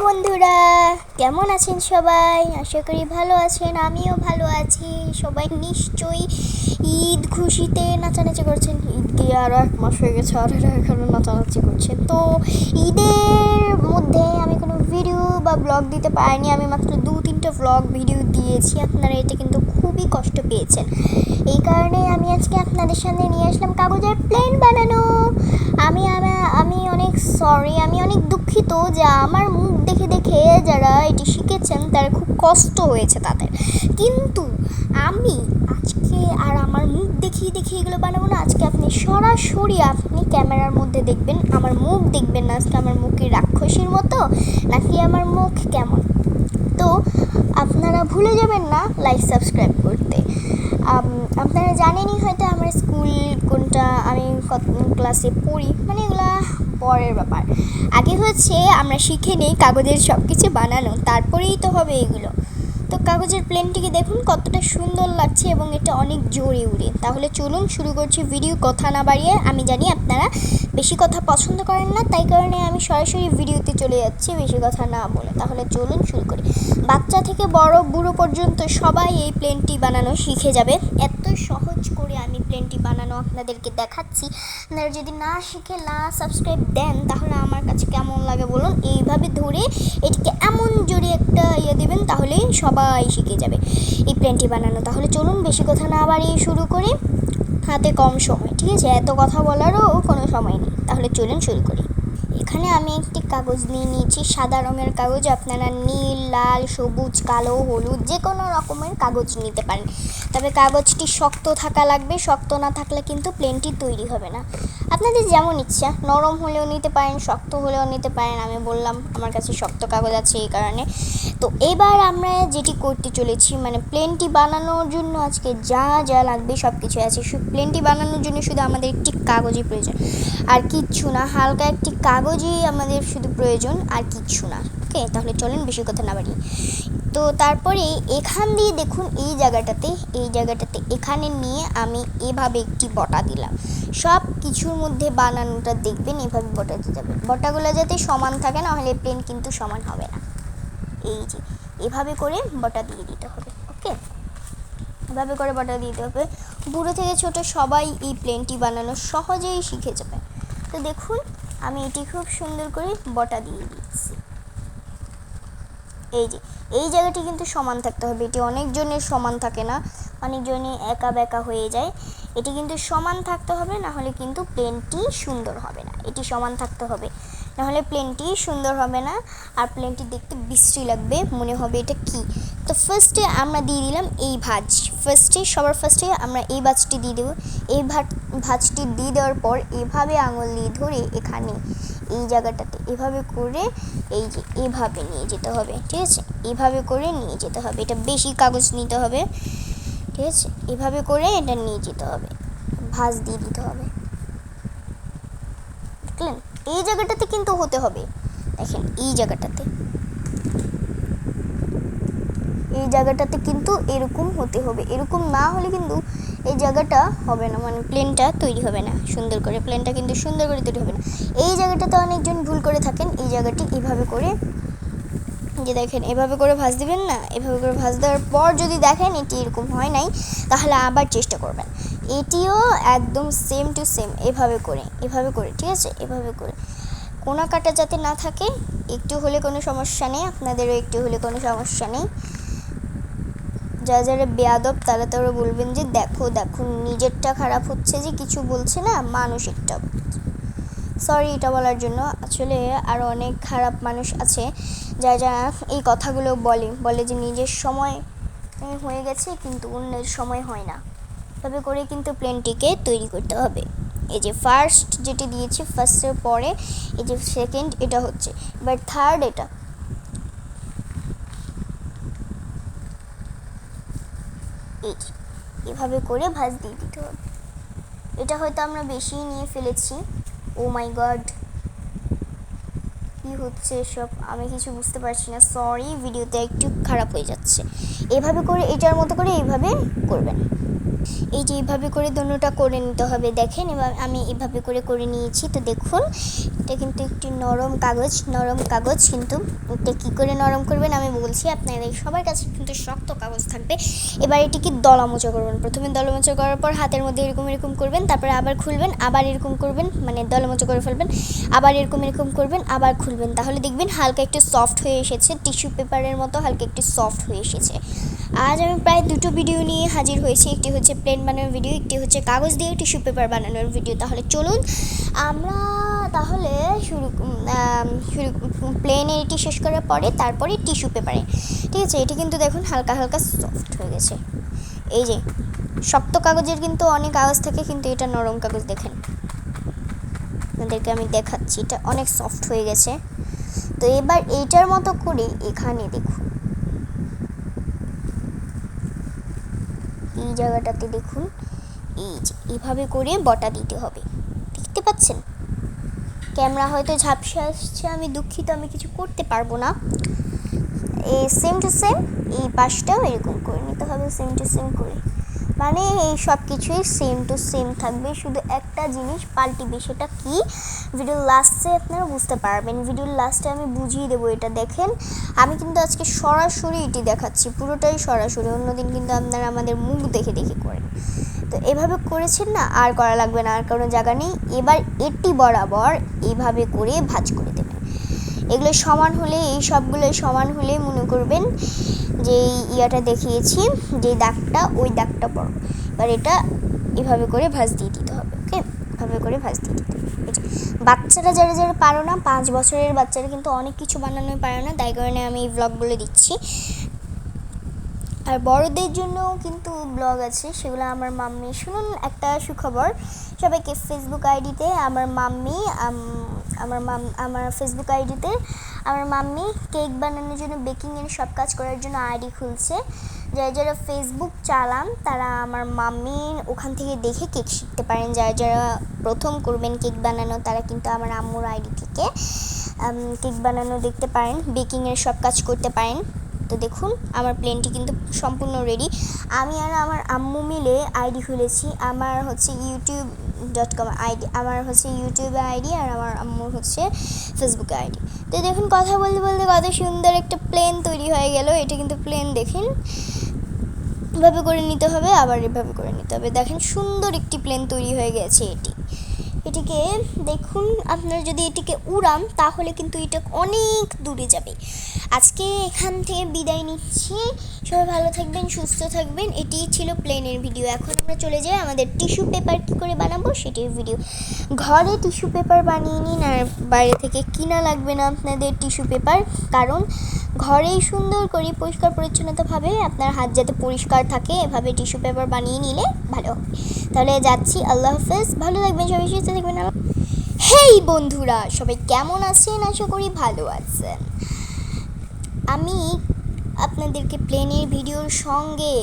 বন্ধুরা, কেমন আছেন সবাই? আশা করি ভালো আছেন। আমিও ভালো আছি। সবাই নিশ্চয়ই ঈদ খুশিতে নাচানাচি করছেন। ঈদ গিয়ে আরও 1 মাস হয়ে গেছে আর এরা এখনও নাচানাচি করছে। তো ঈদের মধ্যে আমি কোনো ভিডিও বা ব্লগ দিতে পারিনি। আমি মাত্র 2-3টা ব্লগ ভিডিও দিয়েছি। আপনারা এতে কিন্তু খুবই কষ্ট পেয়েছেন। এই কারণে আমি আজকে আপনাদের সামনে নিয়ে আসলাম কাগজের প্লেন বানানো। আমি অনেক সরি, আমি অনেক দুঃখিত যে আমার মুখ দেখে দেখে যারা এটি শিখেছেন তারা খুব কষ্ট হয়েছে তাদের। কিন্তু আমি আজকে আর আমার মুখ দেখিয়ে দেখিয়ে এগুলো বানাবো না। আজকে আপনি সরাসরি আপনি ক্যামেরার মধ্যে দেখবেন, আমার মুখ দেখবেন না। আজকে আমার মুখে রাক্ষসীর মতো নাকি আমার মুখ কেমন। তো আপনারা ভুলে যাবেন না লাইক সাবস্ক্রাইব করতে। আপনারা জানেনই হয়তো আমার স্কুল কোনটা, আমি কত ক্লাসে পড়ি, মানে এগুলো পরের ব্যাপার। আগে হচ্ছে আমরা শিখে নিই কাগজের সব কিছু বানানো, তারপরেই তো হবে এগুলো। তো কাগজের প্লেনটিকে দেখুন কতটা সুন্দর লাগছে এবং এটা অনেক জোরে উড়ে। তাহলে চলুন শুরু করছি ভিডিও, কথা না বাড়িয়ে। আমি জানি আপনারা বেশি কথা পছন্দ করেন না, তাই কারণে আমি সরাসরি ভিডিওতে চলে যাচ্ছি বেশি কথা না বলে। তাহলে চলুন শুরু করি। বাচ্চা থেকে বড় বুড়ো পর্যন্ত সবাই এই প্লেনটি বানানো শিখে যাবে। এত সহজ করে আমি প্লেনটি বানানো আপনাদেরকে দেখাচ্ছি। আপনারা যদি না শিখে না সাবস্ক্রাইব দেন তাহলে আমার কাছে কেমন লাগে বলুন। এইভাবে ধরে এটিকে এমন জোরে একটা দেবেন, তাহলে সবাই শিখে যাবে এই প্লেনটি বানানো। তাহলে চলুন বেশি কথা না বাড়িয়ে শুরু করি। হাতে কম সময়, ঠিক আছে? এত কথা বলারও কোনো সময় নেই। তাহলে চলুন শুরু করি। এখানে আমি একটি কাগজ নিয়ে নিয়েছি, সাদা রঙের কাগজ। আপনারা নীল, লাল, সবুজ, কালো, হলুদ যে কোনো রকমের কাগজ নিতে পারেন। তবে কাগজটি শক্ত থাকা লাগবে, শক্ত না থাকলে কিন্তু প্লেনটি তৈরি হবে না। আপনাদের যেমন ইচ্ছা, নরম হলেও নিতে পারেন, শক্ত হলেও নিতে পারেন। আমি বললাম আমার কাছে শক্ত কাগজ আছে এই কারণে। তো এবার আমরা যেটি করতে চলেছি, মানে প্লেনটি বানানোর জন্য আজকে যা যা লাগবে সব কিছু আছে। প্লেনটি বানানোর জন্য শুধু আমাদের একটি কাগজই প্রয়োজন, আর কিচ্ছু না। হালকা একটি কাগজই আমাদের শুধু প্রয়োজন, আর কিচ্ছু না। ওকে, তাহলে চলেন বেশি কথা না বাড়ি। তো তারপরে এখান দিয়ে দেখুন এই জায়গাটাতে এখানে নিয়ে আমি এভাবে একটি বটা দিলাম। সব কিছুর মধ্যে বানানোটা দেখবেন এভাবে বটা দিতে হবে। বটাগুলো যাতে সমান থাকে, না হলে প্লেন কিন্তু সমান হবে না। এই যে এভাবে করে বটা দিয়ে দিতে হবে। ওকে, এভাবে করে বটা দিতে হবে। বুড়ো থেকে ছোট সবাই এই প্লেনটি বানানো সহজেই শিখে যাবে। তো দেখুন আমি এটি খুব সুন্দর করে বটা দিয়ে দিচ্ছি। এই যে এই জায়গাটি কিন্তু সমান থাকতে হবে। এটি অনেকজনের সমান থাকে না, অনেকজনে একা বেঁকা হয়ে যায়। এটি কিন্তু সমান থাকতে হবে, না হলে কিন্তু প্লেনটি সুন্দর হবে না। এটি সমান থাকতে হবে, না হলে প্লেনটি সুন্দর হবে না। আর প্লেনটি দেখতে বিশ্রী লাগবে, মনে হবে এটা কি। তো ফার্স্টে আমরা দিয়ে দিলাম এই ভাঁজ। সবার ফার্স্টে আমরা এই ভাঁজটি দিয়ে দেবো। এই ভাঁজটি দিয়ে দেওয়ার পর এভাবে আঙুল দিয়ে ধরে এখানে এই জায়গাটাতে এভাবে করে এই যে এভাবে নিয়ে যেতে হবে, ঠিক আছে? এভাবে করে নিয়ে যেতে হবে। এটা বেশি কাগজ নিতে হবে, ঠিক আছে? এভাবে করে এটা নিয়ে যেতে হবে, ভাঁজ দিয়ে দিতে হবে। দেখলেন? এই জায়গাটাতে কিন্তু হতে হবে। দেখেন এই জায়গাটাতে কিন্তু এরকম হতে হবে। এরকম না হলে কিন্তু এই জায়গাটা হবে না, মানে প্লেনটা তৈরি হবে না সুন্দর করে। প্লেনটা কিন্তু সুন্দর করে তৈরি হবে না। এই জায়গাটাতে অনেকজন ভুল করে থাকেন। এই জায়গাটি এভাবে করে, যে দেখেন এভাবে করে ভাঁজ দিবেন না। এভাবে করে ভাঁজ দেওয়ার পর যদি দেখেন এটি এরকম হয় নাই, তাহলে আবার চেষ্টা করবেন। এটিও একদম সেম টু সেম এভাবে করে, ঠিক আছে? এভাবে করে কোনা কাটা যাতে না থাকে। একটু হলে কোনো সমস্যা নেই, আপনাদেরও একটু হলে কোনো সমস্যা নেই। যারা বেয়াদব তারা বলবেন যে দেখো নিজেরটা খারাপ হচ্ছে যে কিছু বলছে না, মানুষেরটা। সরি এটা বলার জন্য। আসলে আরও অনেক খারাপ মানুষ আছে যারা এই কথাগুলো বলে যে নিজের সময় হয়ে গেছে কিন্তু অন্যের সময় হয় না। তবে করে কিন্তু প্লেনটিকে তৈরি করতে হবে। এই যে ফার্স্ট যেটি দিয়েছি, ফার্স্টের পরে এই যে সেকেন্ড এটা হচ্ছে, এবার থার্ড এটা। এই এভাবে করে ভাঁজ দিয়ে দিতে হবে। এটা হয়তো আমরা বেশি নিয়ে ফেলেছি। ও মাই গড, কি হচ্ছে সব, আমি কিছু বুঝতে পারছি না। সরি, ভিডিওতে একটু খারাপ হয়ে যাচ্ছে। এভাবে করে এটার মতো করে এইভাবে করবেন। এই যে এইভাবে করে দোনোটা করে নিতে হবে। দেখেন এবার আমি এইভাবে করে নিয়েছি। তো দেখুন এটা কিন্তু একটি নরম কাগজ কিন্তু এটা কী করে নরম করবেন আমি বলছি, আপনাদের সবার কাছে কিন্তু শক্ত কাগজ থাকবে। এবার এটিকে দলামোচা করবেন। প্রথমে দলামোচা করার পর হাতের মধ্যে এরকম করবেন, তারপরে আবার খুলবেন, আবার এরকম করবেন, মানে দলামোচা করে ফেলবেন, আবার এরকম করবেন, আবার খুলবেন। তাহলে দেখবেন হালকা একটু সফট হয়ে এসেছে, টিস্যু পেপারের মতো হালকা একটু সফট হয়ে এসেছে। আজ আমি প্রায় দুটো ভিডিও নিয়ে হাজির হয়েছি। একটি হচ্ছে প্লেন বানানোর ভিডিও, একটি হচ্ছে কাগজ দিয়ে টিস্যু পেপার বানানোর ভিডিও। তাহলে চলুন আমরা তাহলে শুরু প্লেনে এটি শেষ করার পরে তারপরে টিস্যু পেপারে, ঠিক আছে। এটি কিন্তু দেখুন হালকা সফট হয়ে গেছে। এই যে শক্ত কাগজের কিন্তু অনেক কাগজ থাকে, কিন্তু এটা নরম কাগজ। দেখেন আপনাদেরকে আমি দেখাচ্ছি, এটা অনেক সফট হয়ে গেছে। তো এবার এইটার মতো করে এখানে দেখুন এই জায়গাটাতে দেখুন এই যে এইভাবে করে বটা দিতে হবে। দেখতে পাচ্ছেন ক্যামেরা হয়তো ঝাপসা আসছে, আমি দুঃখিত, আমি কিছু করতে পারবো না। সেম টু সেম এই পাশটাও এরকম করে নিতে হবে, সেম টু সেম করে, মানে এই সব কিছুই সেম টু সেম থাকবে, শুধু একটা জিনিস পাল্টিবে। সেটা কি ভিডিওর লাস্টে আপনারা বুঝতে পারবেন। ভিডিওর লাস্টে আমি বুঝিয়ে দেবো। এটা দেখেন আমি কিন্তু আজকে সরাসরি এটি দেখাচ্ছি, পুরোটাই সরাসরি। অন্যদিন কিন্তু আপনারা আমাদের মুখ দেখে করেন। তো এভাবে করেছেন না, আর করা লাগবে না, আর কোনো জায়গা নেই। এবার এটি বরাবর এইভাবে করে ভাঁজ করে দেবেন। এগুলো সমান হলে, এই সবগুলো সমান হলে মনে করবেন যে ইয়াটা দেখিয়েছি, যে দাগটা, ওই দাগটা বড়। এবার এটা এভাবে করে ভাঁজ দিয়ে দিতে হবে। ওকে, এভাবে করে ভাঁজ দিয়ে দিতে হবে। বাচ্চারা যারা পারো না, 5 বছরের বাচ্চারা কিন্তু অনেক কিছু বানানোই পারে না, তাই কারণে আমি এই ব্লগগুলো দিচ্ছি। আর বড়দের জন্যও কিন্তু ব্লগ আছে, সেগুলো আমার মাম্মি। শুনুন একটা সুখবর সবাইকে, ফেসবুক আইডিতে আমার ফেসবুক আইডিতে আমার মাম্মি কেক বানানোর জন্য, বেকিংয়ের সব কাজ করার জন্য আইডি খুলছে। যারা ফেসবুক চালান তারা আমার মাম্মির ওখান থেকে দেখে কেক শিখতে পারেন। যারা প্রথম করবেন কেক বানানো, তারা কিন্তু আমার আম্মুর আইডি থেকে কেক বানানো দেখতে পারেন, বেকিংয়ের সব কাজ করতে পারেন। তো দেখুন আমার প্লেনটি কিন্তু সম্পূর্ণ রেডি। আমি আর আমার আম্মু মিলে আইডি খুলেছি। আমার হচ্ছে youtube.com আইডি, আমার হচ্ছে ইউটিউবে আইডি, আর আমার আম্মুর হচ্ছে ফেসবুকে আইডি। তো দেখুন কথা বলতে কত সুন্দর একটা প্লেন তৈরি হয়ে গেল। এটা কিন্তু প্লেন, দেখেন এভাবে করে নিতে হবে, আবার এভাবে করে নিতে হবে। দেখেন সুন্দর একটি প্লেন তৈরি হয়ে গেছে। এটিকে দেখুন, আপনারা যদি এটিকে উড়ান তাহলে কিন্তু এটা অনেক দূরে যাবে। আজকে এখান থেকে বিদায় নিচ্ছি। সবাই ভালো থাকবেন, সুস্থ থাকবেন। এটি ছিল প্লেনের ভিডিও। এখন আমরা চলে যাই আমাদের টিস্যু পেপার কী করে বানাবো সেটির ভিডিও। ঘরে টিস্যু পেপার বানিয়ে নিন, আর বাইরে থেকে কিনা লাগবে না আপনাদের টিস্যু পেপার, কারণ ঘরেই সুন্দর করে পরিষ্কার পরিচ্ছন্নতাভাবে আপনার হাত যাতে পরিষ্কার থাকে, এভাবে টিস্যু পেপার বানিয়ে নিলে ভালো হবে। তাহলে যাচ্ছি, আল্লাহ হাফেজ, ভালো থাকবেন, সবাই সুস্থ থাকবেন। হেই বন্ধুরা, সবাই কেমন আছেন? আশা করি ভালো আছেন। আমি আপনাদেরকে প্লেনের ভিডিওর সঙ্গে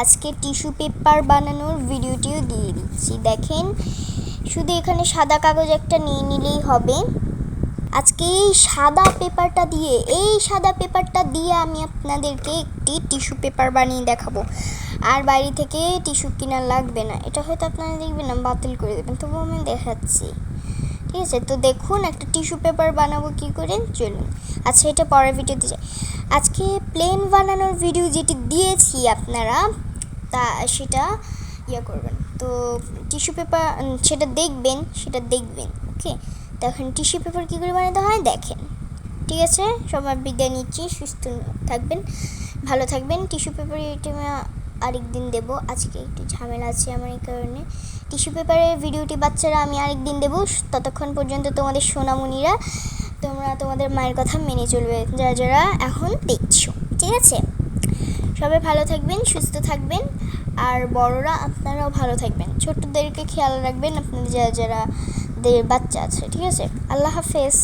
আজকে টিস্যু পেপার বানানোর ভিডিওটিও দিয়ে দিচ্ছি। দেখেন শুধু এখানে সাদা কাগজ একটা নিয়ে নিলেই হবে। আজকে এই সাদা পেপারটা দিয়ে আমি আপনাদেরকে একটি টিস্যু পেপার বানিয়ে দেখাবো। আর বাইরে থেকে টিস্যু কেনা লাগবে না। এটা হয়তো আপনারা দেখবেন না, বাতিল করে দেবেন, তবুও আমি দেখাচ্ছি, ঠিক আছে। তো দেখুন একটা টিস্যু পেপার বানাবো কী করে, চলুন। আচ্ছা, এটা পরের ভিডিওতে যাই। আজকে প্লেন বানানোর ভিডিও যেটি দিয়েছি আপনারা, সেটা করবেন। তো টিস্যু পেপার সেটা দেখবেন, ওকে। দেখেন টিস্যু পেপার কী করে বানাতে হয়, দেখেন, ঠিক আছে। সবাই বিদায় নিচ্ছি, সুস্থ থাকবেন, ভালো থাকবেন। টিস্যু পেপার এটা আরেকদিন দেবো, আজকে একটু ঝামেলা আছে আমার, এই কারণে। টিস্যু পেপারের ভিডিওটি বাচ্চারা আমি আরেকদিন দেবো। ততক্ষণ পর্যন্ত তোমাদের সোনামণিরা, তোমরা তোমাদের মায়ের কথা মেনে চলবে, যারা এখন দেখছো, ঠিক আছে। সবাই ভালো থাকবেন, সুস্থ থাকবেন, আর বড়রা আপনারাও ভালো থাকবেন। ছোটদেরকে খেয়াল রাখবেন, আপনাদের যারা বাচ্চা আছে, ঠিক আছে। আল্লাহ হাফেজ।